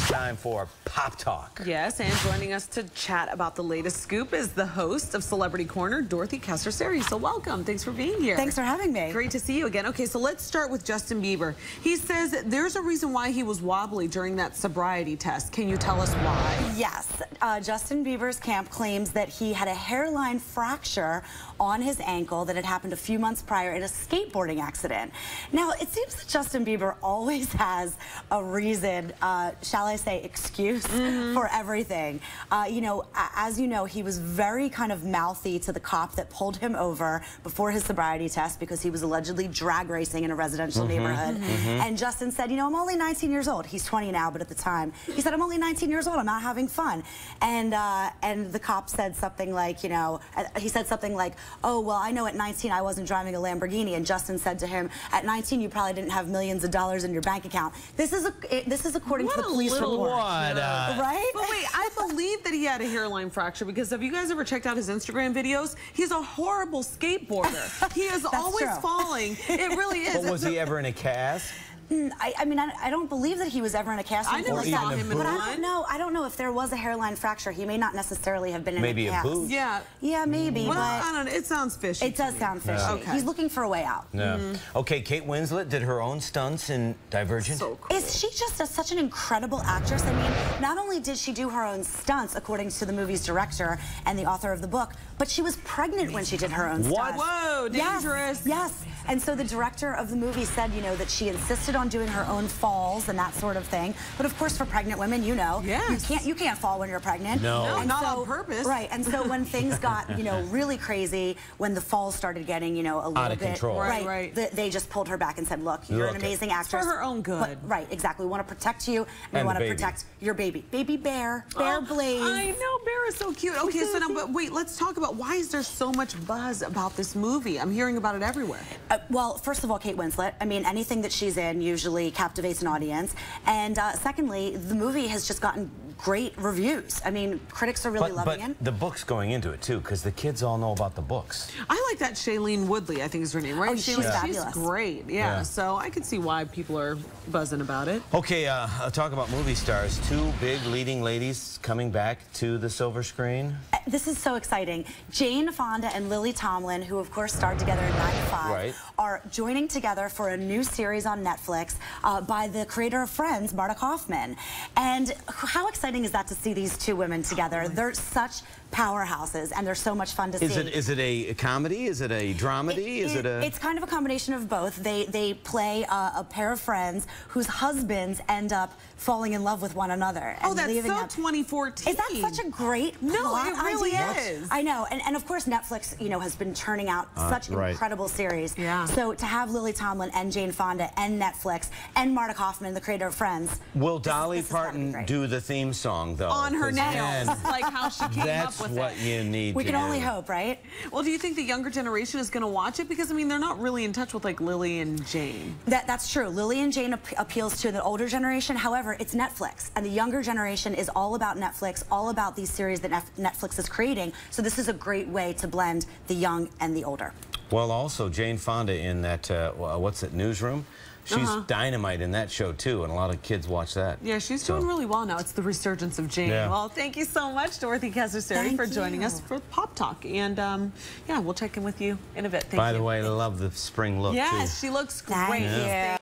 time for Pop Talk. Yes, and joining us to chat about the latest scoop is the host of Celebrity Corner, Dorothy Cascerceri. So welcome. Thanks for being here. Thanks for having me. Great to see you again. Okay, so let's start with Justin Bieber. He says there's a reason why he was wobbly during that sobriety test. Can you tell us why? Yes. Justin Bieber's camp claims that he had a hairline fracture on his ankle that had happened a few months prior in a skateboarding accident. Now, it seems that Justin Bieber always has a reason, shall I say, excuse for everything. You know, as you know, he was very kind of mouthy to the cop that pulled him over before his sobriety test because he was allegedly drag racing in a residential neighborhood. And Justin said, you know, I'm only 19 years old. He's 20 now, but at the time, he said, I'm only 19 years old. I'm not having fun. And the cop said something like, you know, he said something like, oh, well, I know at 19 I wasn't driving a Lamborghini. And Justin said to him, at 19 you probably didn't have millions of dollars in your bank account. This is according to the police report. Right? But wait, I believe that he had a hairline fracture because have you guys ever checked out his Instagram videos? He's a horrible skateboarder. He is always falling. It really is. But was he ever in a cast? I mean, I don't believe that he was ever in a cast. I never saw him in one. I don't know if there was a hairline fracture. He may not necessarily have been in a cast. Maybe a boot? Yeah, maybe. Well, but I don't know. It sounds fishy. It does sound fishy. Yeah. Okay. He's looking for a way out. Yeah. Okay, Kate Winslet did her own stunts in Divergent. So cool. Is she just such an incredible actress? I mean, not only did she do her own stunts, according to the movie's director and the author of the book, but she was pregnant when she did her own stunts. What? Whoa, dangerous. Yes. And so the director of the movie said, you know, that she insisted on doing her own falls and that sort of thing. But of course, for pregnant women, you know, you can't fall when you're pregnant. No, not on purpose. Right. And so when things got, you know, really crazy, when the falls started getting, you know, a little out of control. Right. They just pulled her back and said, look, you're an amazing actress. For her own good. But, right. Exactly. We want to protect you, and we want to protect your baby. Baby Bear. Bear Blaze. I know, Bear is so cute. Okay, so now, but wait, let's talk about why is there so much buzz about this movie? I'm hearing about it everywhere. Well, first of all, Kate Winslet. I mean, anything that she's in usually captivates an audience. And secondly, the movie has just gotten great reviews. I mean, critics are really loving it. But the book's going into it, too, because the kids all know about the books. I like that Shailene Woodley, I think is her name, right? Oh, she's fabulous. She's great, yeah. So I could see why people are buzzing about it. Okay, talk about movie stars. Two big leading ladies coming back to the silver screen. This is so exciting. Jane Fonda and Lily Tomlin, who of course starred together in 95, are joining together for a new series on Netflix by the creator of Friends, Marta Kaufman. And how exciting is that to see these two women together? They're such powerhouses, and they're so much fun to see. Is it a comedy? Is it a dramedy? It's kind of a combination of both. They play a pair of friends whose husbands end up falling in love with one another. And that's so 2014. Is that such a great plot it really idea? is. I know, and of course Netflix, you know, has been churning out such incredible series. Yeah. So to have Lily Tomlin and Jane Fonda and Netflix and Marta Kaufman, the creator of Friends. Will Dolly Parton do the theme song though? On her nails, like how she came up with what you need. We can only hope, right? Well, do you think the younger generation is going to watch it? Because I mean, they're not really in touch with like Lily and Jane. That's true. Lily and Jane appeals to the older generation. However, it's Netflix, and the younger generation is all about Netflix, all about these series that Netflix is creating. So this is a great way to blend the young and the older. Well, also Jane Fonda in that what's it, Newsroom? She's dynamite in that show too, and a lot of kids watch that. Yeah, she's doing really well now. It's the resurgence of Jane. Yeah. Well, thank you so much, Dorothy Cascerceri, for joining us for Pop Talk. And yeah, we'll check in with you in a bit. Thank you. By the way, I love the spring look too. Yes, she looks great. Thank you.